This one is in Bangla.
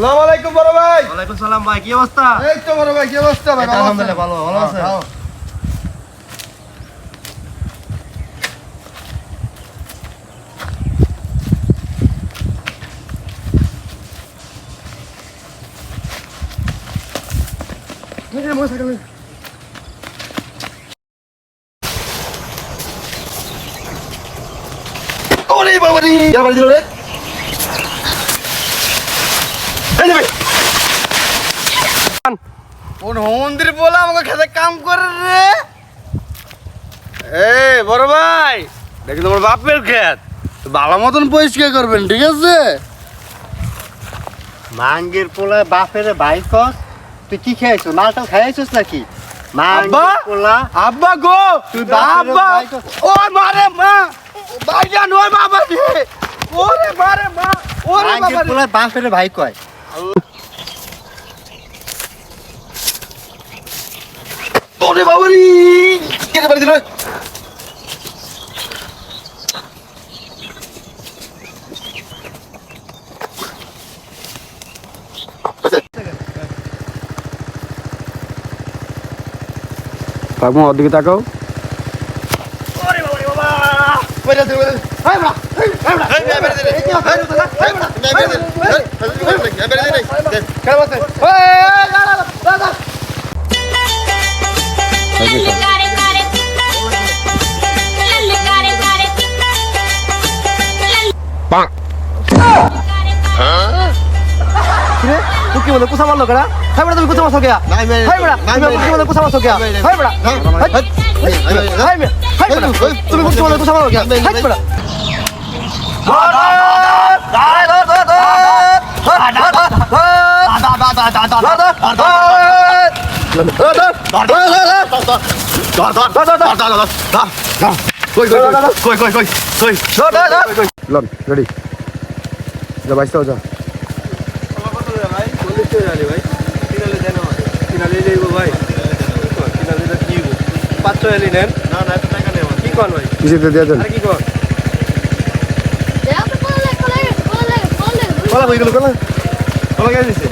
আসসালামুয়ালাইকুম বড় ভাই। ওয়ালাইকুম সালাম ভাই, কি অবস্থা? এই তো বড় ভাই, কি অবস্থা ভাই? আলহামদুলিল্লাহ ভালো, ভালো আছেন? ওরে বাবা রে, ইয়ার বাড়ি দিল রে। এই যে ভাই, কোন মন্দির বলে আমাকে খেতে কাম করে রে? এই বড় ভাই, দেখি তোমার বাপের ক্ষেত, ভালো মতন পরিষ্কার করবেন, ঠিক আছে? মাঙ্গের পোলা বাপের ভাই কস, তুই কি খেয়েছো? মালটাও খাইছিস নাকি? আব্বা, পোলা আব্বা গো, তুই বাপের আব্বা, ভাই কস। ও মারে মা, ভাইজান ওই বাবা রে, ওরে মারে মা, ওরে মাঙ্গের বাবা রে। পোলা বাপের ভাই কয়। ওরে বাবা রে, কেটে বাড়ি দিল রে। তাকমো ওদিকে তাকাও। ওরে বাবা রে বাবা, বাইরে দে, বাইরে দে। হাই বড়া, হাই বড়া, হাই বাইরে দে রে। হাই বড়া, বাইরে দে, বাইরে দে, বাইরে দে। কেন বলতে? এই না না না না। तू की बोले कुछ मारलो करा? हाय बड़ा, तुम कुछ मारसो क्या? নাই মেরে हाय बड़ा, নাই तुम মেরে। कुछ बोले कुछ मारसो क्या? हाय बड़ा, हाय बड़ा, तुम कुछ बोले कुछ मारलो क्या? हाय बड़ा। লন রেডি যা বাইসা যা কিসে দিয়ে দেন কলা কই গেল কলা কলা কে দিছে